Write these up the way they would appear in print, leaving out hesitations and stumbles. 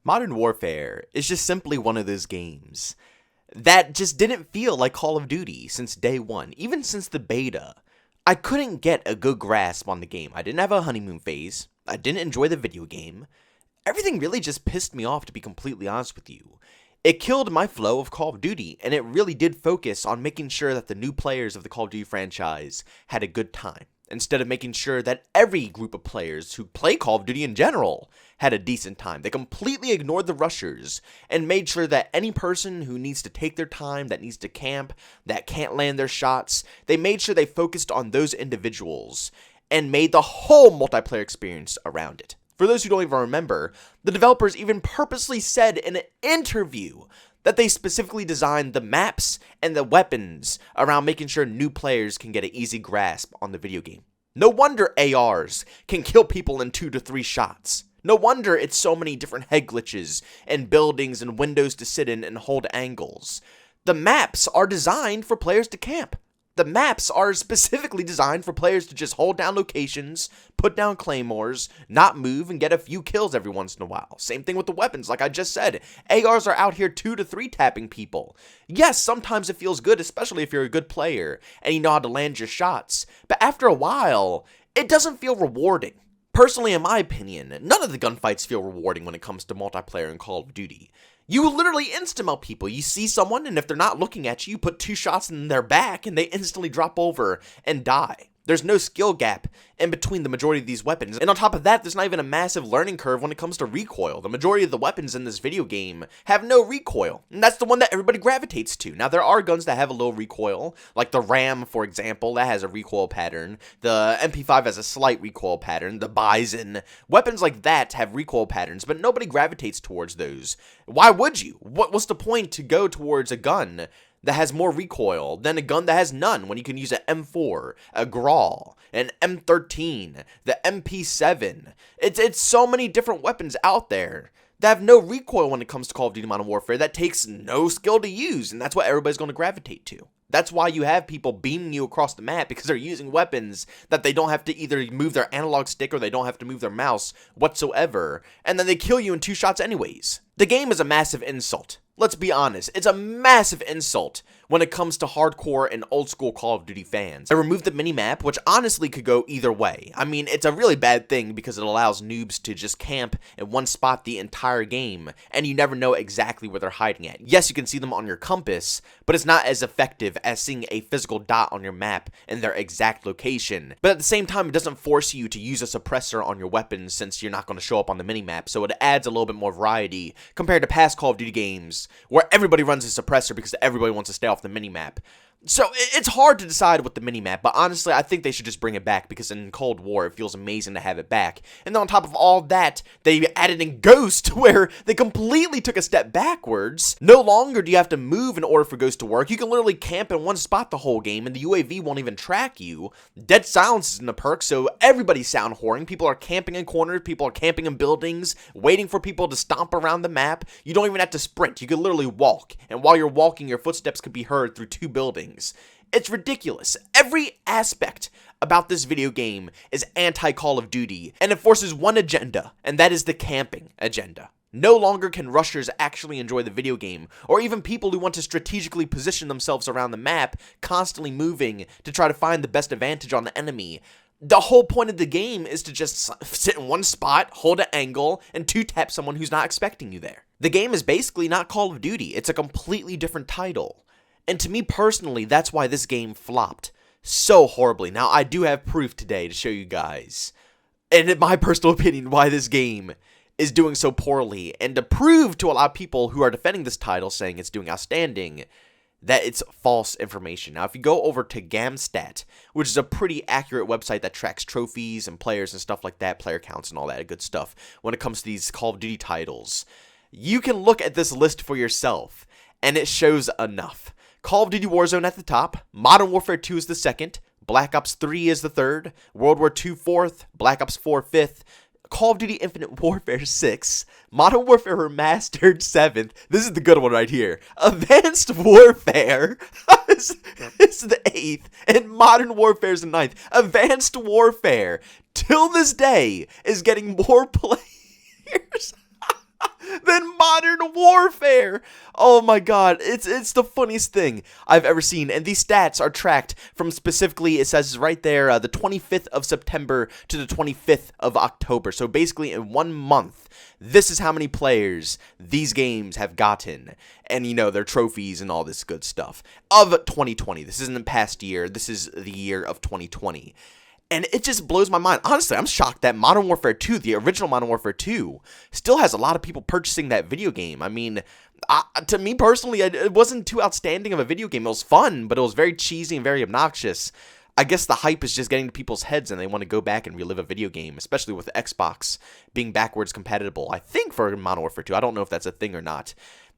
Modern Warfare is just simply one of those games that just didn't feel like Call of Duty since day one, even since the beta. I couldn't get a good grasp on the game. I didn't have a honeymoon phase. I didn't enjoy the video game. Everything really just pissed me off, to be completely honest with you. It killed my flow of Call of Duty, and it really did focus on making sure that the new players of the Call of Duty franchise had a good time, instead of making sure that every group of players who play Call of Duty in general had a decent time. They completely ignored the rushers and made sure that any person who needs to take their time, that needs to camp, that can't land their shots, they made sure they focused on those individuals and made the whole multiplayer experience around it. For those who don't even remember, the developers even purposely said in an interview that they specifically designed the maps and the weapons around making sure new players can get an easy grasp on the video game. No wonder ARs can kill people in 2 to 3 shots. No wonder it's so many different head glitches and buildings and windows to sit in and hold angles. The maps are designed for players to camp. The maps are specifically designed for players to just hold down locations, put down claymores, not move, and get a few kills every once in a while. Same thing with the weapons, like I just said. ARs are out here 2 to 3 tapping people. Yes, sometimes it feels good, especially if you're a good player and you know how to land your shots. But after a while, it doesn't feel rewarding. Personally, in my opinion, none of the gunfights feel rewarding when it comes to multiplayer in Call of Duty. You literally insta-melt people. You see someone, and if they're not looking at you, you put 2 shots in their back, and they instantly drop over and die. There's no skill gap in between the majority of these weapons. And on top of that, there's not even a massive learning curve when it comes to recoil. The majority of the weapons in this video game have no recoil. And that's the one that everybody gravitates to. Now, there are guns that have a low recoil, like the Ram, for example, that has a recoil pattern. The MP5 has a slight recoil pattern. The Bison. Weapons like that have recoil patterns, but nobody gravitates towards those. Why would you? What's the point to go towards a gun that has more recoil than a gun that has none, when you can use an M4, a Grawl, an M13, the MP7. It's so many different weapons out there that have no recoil when it comes to Call of Duty Modern Warfare that takes no skill to use, and that's what everybody's going to gravitate to. That's why you have people beaming you across the map, because they're using weapons that they don't have to either move their analog stick or they don't have to move their mouse whatsoever, and then they kill you in 2 shots anyways. The game is a massive insult. Let's be honest, it's a massive insult when it comes to hardcore and old school Call of Duty fans. I removed the minimap, which honestly could go either way. I mean, it's a really bad thing because it allows noobs to just camp in one spot the entire game, and you never know exactly where they're hiding at. Yes, you can see them on your compass, but it's not as effective as seeing a physical dot on your map in their exact location. But at the same time, it doesn't force you to use a suppressor on your weapons since you're not going to show up on the minimap, so it adds a little bit more variety compared to past Call of Duty games where everybody runs a suppressor because everybody wants to stay off the minimap. So it's hard to decide with the minimap, but honestly, I think they should just bring it back because in Cold War, it feels amazing to have it back. And then on top of all that, they added in Ghost, where they completely took a step backwards. No longer do you have to move in order for Ghost to work. You can literally camp in one spot the whole game, and the UAV won't even track you. Dead silence is in the perk, so everybody's sound whoring. People are camping in corners, people are camping in buildings, waiting for people to stomp around the map. You don't even have to sprint. You can literally walk, and while you're walking, your footsteps could be heard through 2 buildings. It's ridiculous. Every aspect about this video game is anti-Call of Duty, and it forces one agenda, and that is the camping agenda. No longer can rushers actually enjoy the video game, or even people who want to strategically position themselves around the map, constantly moving to try to find the best advantage on the enemy. The whole point of the game is to just sit in one spot, hold an angle, and 2-tap someone who's not expecting you there. The game is basically not Call of Duty. It's a completely different title. And to me personally, that's why this game flopped so horribly. Now, I do have proof today to show you guys, and in my personal opinion, why this game is doing so poorly, and to prove to a lot of people who are defending this title, saying it's doing outstanding, that it's false information. Now, if you go over to Gamstat, which is a pretty accurate website that tracks trophies and players and stuff like that, player counts and all that good stuff, when it comes to these Call of Duty titles, you can look at this list for yourself, and it shows enough. Call of Duty Warzone at the top, Modern Warfare 2 is the second, Black Ops 3 is the third, World War II 4th, Black Ops 4 5th, Call of Duty Infinite Warfare 6th, Modern Warfare Remastered 7th, this is the good one right here, Advanced Warfare is the 8th, and Modern Warfare is the 9th. Advanced Warfare, till this day, is getting more players than Modern Warfare. Oh my god, it's the funniest thing I've ever seen. And these stats are tracked from specifically, it says right there, the 25th of September to the 25th of October. So basically in 1 month, this is how many players these games have gotten. And, you know, their trophies and all this good stuff. Of 2020. This isn't the past year. This is the year of 2020. And it just blows my mind. Honestly, I'm shocked that Modern Warfare 2, the original Modern Warfare 2, still has a lot of people purchasing that video game. I mean, to me personally, it wasn't too outstanding of a video game. It was fun, but it was very cheesy and very obnoxious. I guess the hype is just getting to people's heads and they want to go back and relive a video game, especially with Xbox being backwards compatible, I think, for Modern Warfare 2. I don't know if that's a thing or not.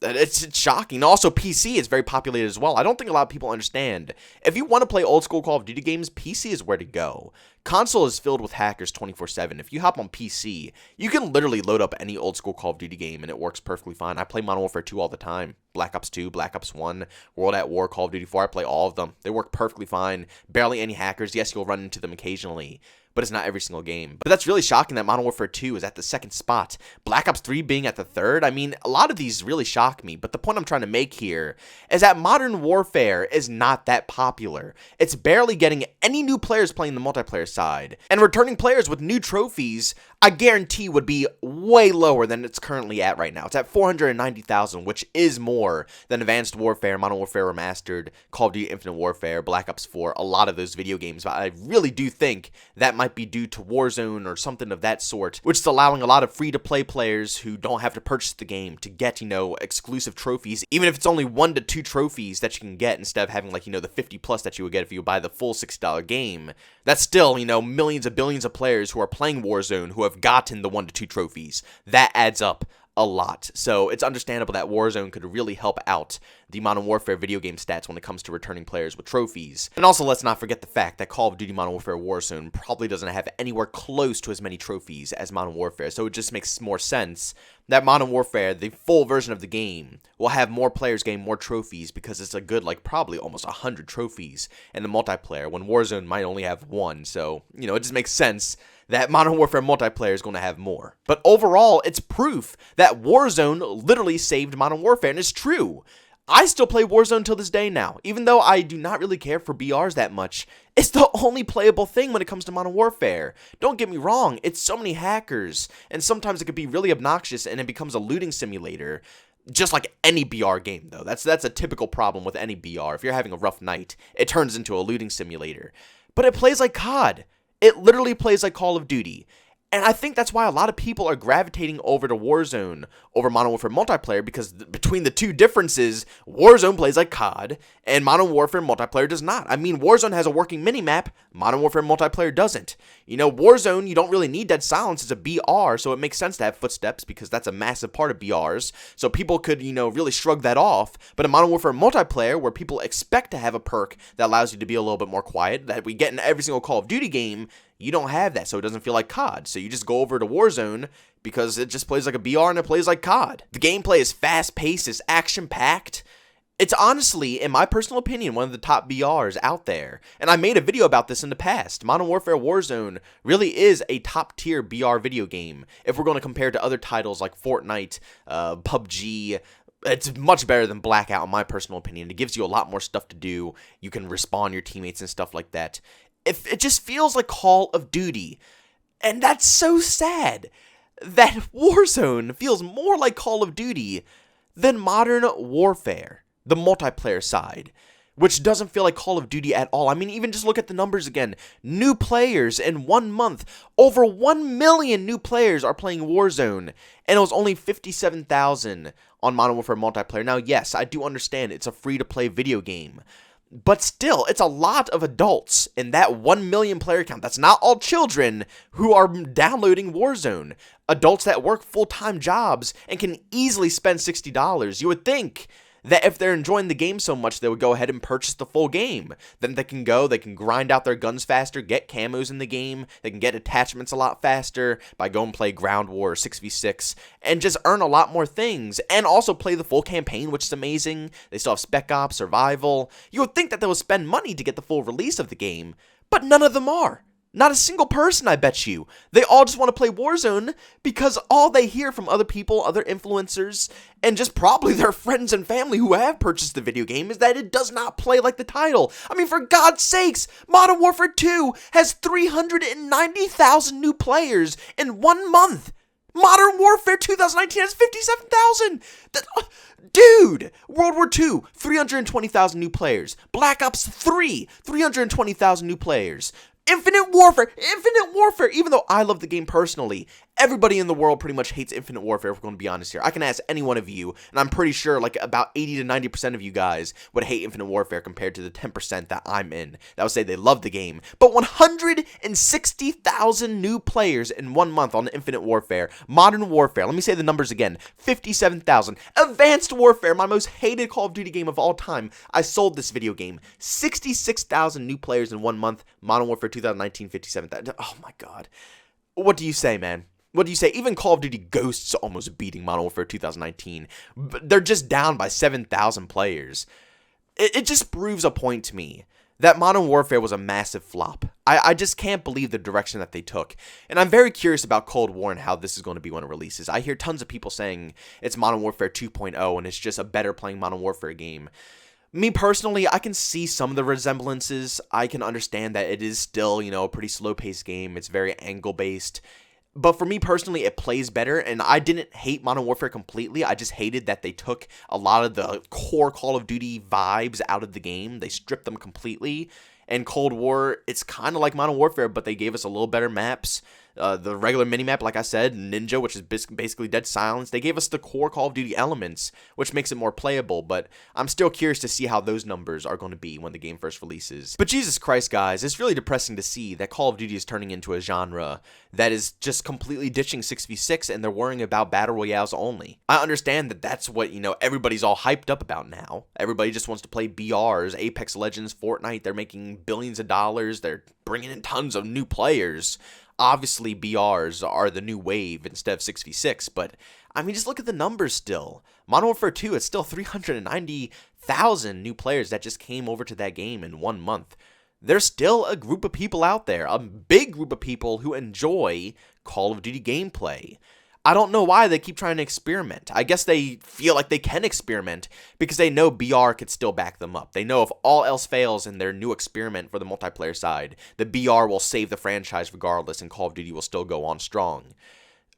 It's shocking. Also, PC is very populated as well. I don't think a lot of people understand. If you want to play old school Call of Duty games, PC is where to go. Console is filled with hackers 24/7. If you hop on PC, you can literally load up any old school Call of Duty game and it works perfectly fine. I play Modern Warfare 2 all the time. Black Ops 2, Black Ops 1, World at War, Call of Duty 4. I play all of them. They work perfectly fine. Barely any hackers. Yes, you'll run into them occasionally, but it's not every single game. But that's really shocking that Modern Warfare 2 is at the 2nd spot. Black Ops 3 being at the 3rd. I mean, a lot of these really shock me, but the point I'm trying to make here is that Modern Warfare is not that popular. It's barely getting any new players playing the multiplayer side. And returning players with new trophies, I guarantee would be way lower than it's currently at right now. It's at 490,000, which is more than Advanced Warfare, Modern Warfare Remastered, Call of Duty Infinite Warfare, Black Ops 4, a lot of those video games. But I really do think that might be due to Warzone or something of that sort, which is allowing a lot of free-to-play players who don't have to purchase the game to get, you know, exclusive trophies, even if it's only 1 to 2 trophies that you can get instead of having, like, you know, the 50 plus that you would get if you buy the full $60 game. That's still, you know, millions of billions of players who are playing Warzone who have gotten the 1 to 2 trophies. That adds up a lot. So it's understandable that Warzone could really help out the Modern Warfare video game stats when it comes to returning players with trophies. And also, let's not forget the fact that Call of Duty Modern Warfare Warzone probably doesn't have anywhere close to as many trophies as Modern Warfare, so it just makes more sense that Modern Warfare, the full version of the game, will have more players gain more trophies because it's a good, like, probably almost 100 trophies in the multiplayer, when Warzone might only have 1, so, you know, it just makes sense that Modern Warfare multiplayer is going to have more. But overall, it's proof that Warzone literally saved Modern Warfare, and it's true. I still play Warzone till this day now. Even though I do not really care for BRs that much, it's the only playable thing when it comes to Modern Warfare. Don't get me wrong, it's so many hackers, and sometimes it could be really obnoxious and it becomes a looting simulator. Just like any BR game, though. That's a typical problem with any BR. If you're having a rough night, it turns into a looting simulator. But it plays like COD. It literally plays like Call of Duty. And I think that's why a lot of people are gravitating over to Warzone over Modern Warfare multiplayer, because between the two differences, Warzone plays like COD, and Modern Warfare multiplayer does not. I mean, Warzone has a working minimap, Modern Warfare multiplayer doesn't. You know, Warzone, you don't really need dead silence, it's a BR, so it makes sense to have footsteps, because that's a massive part of BRs, so people could, you know, really shrug that off. But in Modern Warfare multiplayer, where people expect to have a perk that allows you to be a little bit more quiet, that we get in every single Call of Duty game, you don't have that, so it doesn't feel like COD. So you just go over to Warzone because it just plays like a BR and it plays like COD. The gameplay is fast-paced, it's action-packed. It's honestly, in my personal opinion, one of the top BRs out there. And I made a video about this in the past. Modern Warfare Warzone really is a top-tier BR video game. If we're going to compare to other titles like Fortnite, PUBG, it's much better than Blackout, in my personal opinion. It gives you a lot more stuff to do. You can respawn your teammates and stuff like that. It just feels like Call of Duty. And that's so sad that Warzone feels more like Call of Duty than Modern Warfare, the multiplayer side, which doesn't feel like Call of Duty at all. I mean, even just look at the numbers again. New players in 1 month. Over 1 million new players are playing Warzone, and it was only 57,000 on Modern Warfare multiplayer. Now, yes, I do understand it's a free-to-play video game, but still, it's a lot of adults in that 1 million player count. That's not all children who are downloading Warzone. Adults that work full-time jobs and can easily spend $60. You would think that if they're enjoying the game so much, they would go ahead and purchase the full game. Then they can grind out their guns faster, get camos in the game, they can get attachments a lot faster by going and play Ground War or 6v6, and just earn a lot more things, and also play the full campaign, which is amazing. They still have Spec Ops, Survival. You would think that they would spend money to get the full release of the game, but none of them are. Not a single person, I bet you. They all just want to play Warzone because all they hear from other people, other influencers, and just probably their friends and family who have purchased the video game is that it does not play like the title. I mean, for God's sakes, Modern Warfare 2 has 390,000 new players in 1 month. Modern Warfare 2019 has 57,000. Dude, World War II, 320,000 new players. Black Ops 3, 320,000 new players. Infinite Warfare, even though I love the game personally, everybody in the world pretty much hates Infinite Warfare, if we're going to be honest here. I can ask any one of you, and I'm pretty sure like about 80 to 90% of you guys would hate Infinite Warfare compared to the 10% that I'm in. That would say they love the game. But 160,000 new players in 1 month on Infinite Warfare. Modern Warfare, let me say the numbers again, 57,000. Advanced Warfare, my most hated Call of Duty game of all time. I sold this video game. 66,000 new players in 1 month. Modern Warfare 2019, 57,000. Oh my god. What do you say, man? What do you say? Even Call of Duty Ghosts almost beating Modern Warfare 2019. They're just down by 7,000 players. It just proves a point to me that Modern Warfare was a massive flop. I just can't believe the direction that they took. And I'm very curious about Cold War and how this is going to be when it releases. I hear tons of people saying it's Modern Warfare 2.0 and it's just a better playing Modern Warfare game. Me personally, I can see some of the resemblances. I can understand that it is still, you know, a pretty slow-paced game. It's very angle-based. But for me personally, it plays better, and I didn't hate Modern Warfare completely. I just hated that they took a lot of the core Call of Duty vibes out of the game. They stripped them completely. And Cold War, it's kind of like Modern Warfare, but they gave us a little better maps. The regular minimap, like I said, Ninja, which is basically Dead Silence. They gave us the core Call of Duty elements, which makes it more playable, but I'm still curious to see how those numbers are going to be when the game first releases. But Jesus Christ, guys, it's really depressing to see that Call of Duty is turning into a genre that is just completely ditching 6v6, and they're worrying about Battle Royales only. I understand that that's what, you know, everybody's all hyped up about now. Everybody just wants to play BRs, Apex Legends, Fortnite. They're making billions of dollars. They're bringing in tons of new players. Obviously, BRs are the new wave instead of 6v6, but, I mean, just look at the numbers still. Modern Warfare 2, it's still 390,000 new players that just came over to that game in 1 month. There's still a group of people out there, a big group of people who enjoy Call of Duty gameplay. I don't know why they keep trying to experiment. I guess they feel like they can experiment because they know BR could still back them up. They know if all else fails in their new experiment for the multiplayer side, the BR will save the franchise regardless and Call of Duty will still go on strong.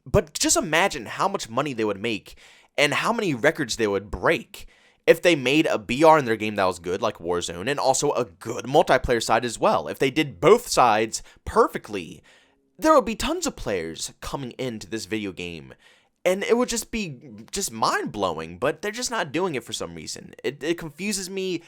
But just imagine how much money they would make and how many records they would break if they made a BR in their game that was good, like Warzone, and also a good multiplayer side as well. If they did both sides perfectly, there would be tons of players coming into this video game, and it would just be mind-blowing, but they're just not doing it for some reason. It confuses me,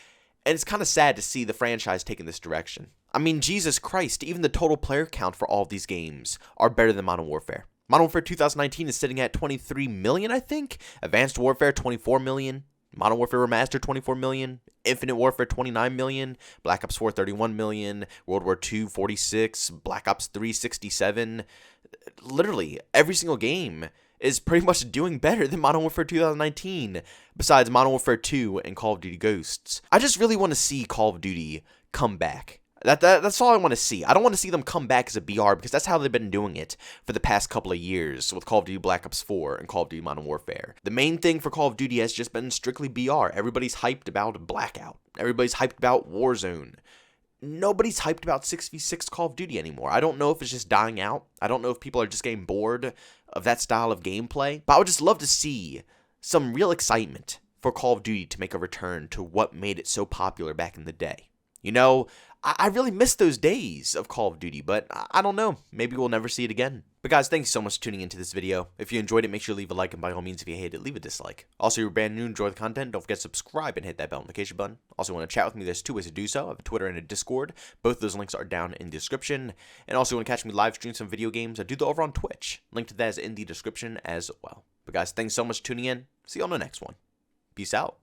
and it's kind of sad to see the franchise taking this direction. I mean, Jesus Christ, even the total player count for all of these games are better than Modern Warfare. Modern Warfare 2019 is sitting at 23 million, I think. Advanced Warfare, 24 million. Modern Warfare Remastered, 24 million. Infinite Warfare, 29 million. Black Ops 4, 31 million. World War II, 46. Black Ops 3, 67. Literally, every single game is pretty much doing better than Modern Warfare 2019, besides Modern Warfare 2 and Call of Duty Ghosts. I just really want to see Call of Duty come back. That's all I want to see. I don't want to see them come back as a BR because that's how they've been doing it for the past couple of years with Call of Duty Black Ops 4 and Call of Duty Modern Warfare. The main thing for Call of Duty has just been strictly BR. Everybody's hyped about Blackout. Everybody's hyped about Warzone. Nobody's hyped about 6v6 Call of Duty anymore. I don't know if it's just dying out. I don't know if people are just getting bored of that style of gameplay. But I would just love to see some real excitement for Call of Duty to make a return to what made it so popular back in the day. You know, I really miss those days of Call of Duty, but I don't know. Maybe we'll never see it again. But guys, thanks so much for tuning into this video. If you enjoyed it, make sure to leave a like, and by all means, if you hate it, leave a dislike. Also, if you're brand new and enjoy the content, don't forget to subscribe and hit that bell notification button. Also, want to chat with me, there's 2 ways to do so. I have a Twitter and a Discord. Both of those links are down in the description. And also, want to catch me live stream some video games, I do that over on Twitch. Link to that is in the description as well. But guys, thanks so much for tuning in. See you on the next one. Peace out.